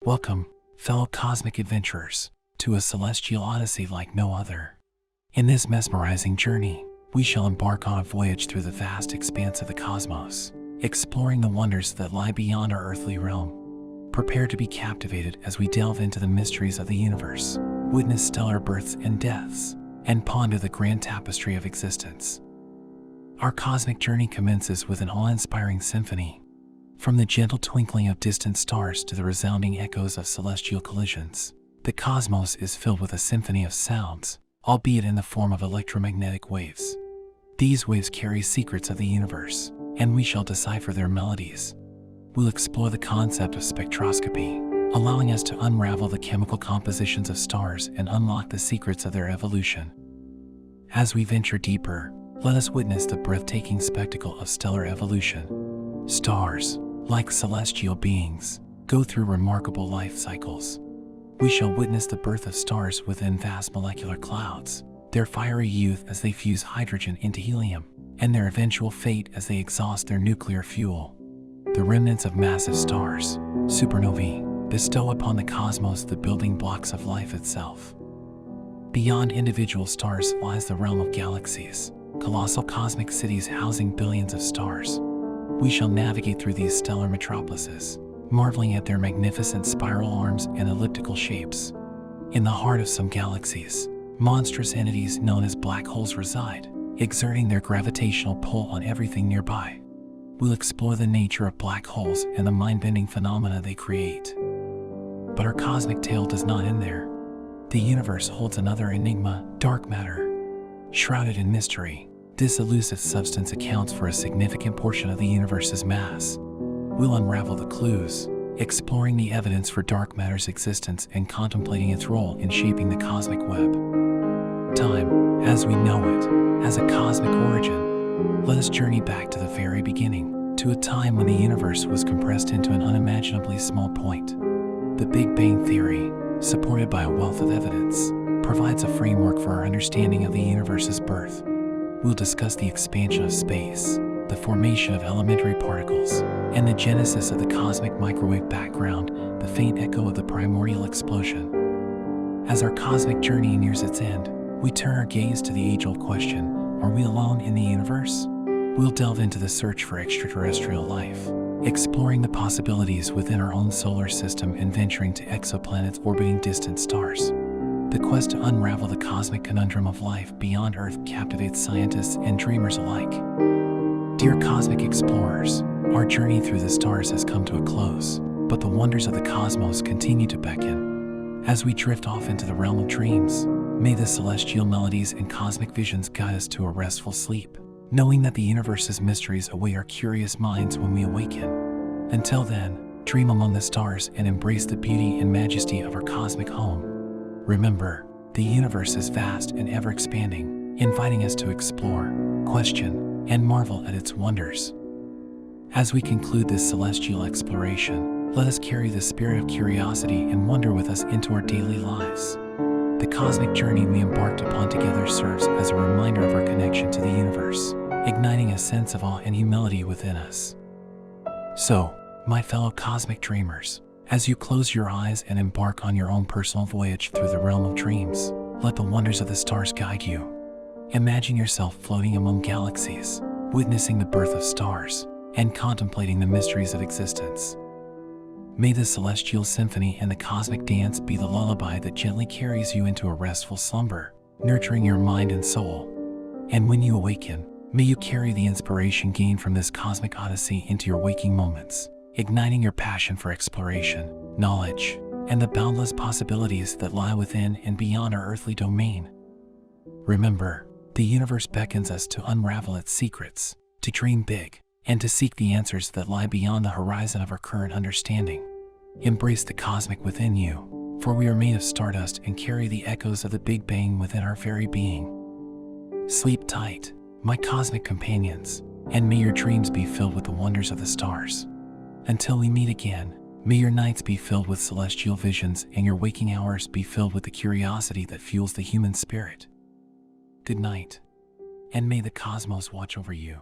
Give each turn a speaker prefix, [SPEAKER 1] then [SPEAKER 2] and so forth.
[SPEAKER 1] Welcome, fellow cosmic adventurers, to a celestial odyssey like no other. In this mesmerizing journey, we shall embark on a voyage through the vast expanse of the cosmos, exploring the wonders that lie beyond our earthly realm. Prepare to be captivated as we delve into the mysteries of the universe, witness stellar births and deaths, and ponder the grand tapestry of existence. Our cosmic journey commences with an awe-inspiring symphony. From the gentle twinkling of distant stars to the resounding echoes of celestial collisions, the cosmos is filled with a symphony of sounds, albeit in the form of electromagnetic waves. These waves carry secrets of the universe, and we shall decipher their melodies. We'll explore the concept of spectroscopy, allowing us to unravel the chemical compositions of stars and unlock the secrets of their evolution. As we venture deeper, let us witness the breathtaking spectacle of stellar evolution. Stars, like celestial beings, go through remarkable life cycles. We shall witness the birth of stars within vast molecular clouds, their fiery youth as they fuse hydrogen into helium, and their eventual fate as they exhaust their nuclear fuel. The remnants of massive stars, supernovae, bestow upon the cosmos the building blocks of life itself. Beyond individual stars lies the realm of galaxies, colossal cosmic cities housing billions of stars. We shall navigate through these stellar metropolises, marveling at their magnificent spiral arms and elliptical shapes. In the heart of some galaxies, monstrous entities known as black holes reside, exerting their gravitational pull on everything nearby. We'll explore the nature of black holes and the mind-bending phenomena they create. But our cosmic tale does not end there. The universe holds another enigma: dark matter. Shrouded in mystery, this elusive substance accounts for a significant portion of the universe's mass. We'll unravel the clues, exploring the evidence for dark matter's existence and contemplating its role in shaping the cosmic web. Time, as we know it, has a cosmic origin. Let us journey back to the very beginning, to a time when the universe was compressed into an unimaginably small point. The Big Bang Theory, supported by a wealth of evidence, provides a framework for our understanding of the universe's birth. We'll discuss the expansion of space, the formation of elementary particles, and the genesis of the cosmic microwave background, the faint echo of the primordial explosion. As our cosmic journey nears its end, we turn our gaze to the age-old question: are we alone in the universe? We'll delve into the search for extraterrestrial life, exploring the possibilities within our own solar system and venturing to exoplanets orbiting distant stars. The quest to unravel the cosmic conundrum of life beyond Earth captivates scientists and dreamers alike. Dear cosmic explorers, our journey through the stars has come to a close, but the wonders of the cosmos continue to beckon. As we drift off into the realm of dreams, may the celestial melodies and cosmic visions guide us to a restful sleep, knowing that the universe's mysteries await our curious minds when we awaken. Until then, dream among the stars and embrace the beauty and majesty of our cosmic home. Remember, the universe is vast and ever-expanding, inviting us to explore, question, and marvel at its wonders. As we conclude this celestial exploration, let us carry the spirit of curiosity and wonder with us into our daily lives. The cosmic journey we embarked upon together serves as a reminder of our connection to the universe, igniting a sense of awe and humility within us. So, my fellow cosmic dreamers, as you close your eyes and embark on your own personal voyage through the realm of dreams, let the wonders of the stars guide you. Imagine yourself floating among galaxies, witnessing the birth of stars, and contemplating the mysteries of existence. May the celestial symphony and the cosmic dance be the lullaby that gently carries you into a restful slumber, nurturing your mind and soul. And when you awaken, may you carry the inspiration gained from this cosmic odyssey into your waking moments, igniting your passion for exploration, knowledge, and the boundless possibilities that lie within and beyond our earthly domain. Remember, the universe beckons us to unravel its secrets, to dream big, and to seek the answers that lie beyond the horizon of our current understanding. Embrace the cosmic within you, for we are made of stardust and carry the echoes of the Big Bang within our very being. Sleep tight, my cosmic companions, and may your dreams be filled with the wonders of the stars. Until we meet again, may your nights be filled with celestial visions and your waking hours be filled with the curiosity that fuels the human spirit. Good night, and may the cosmos watch over you.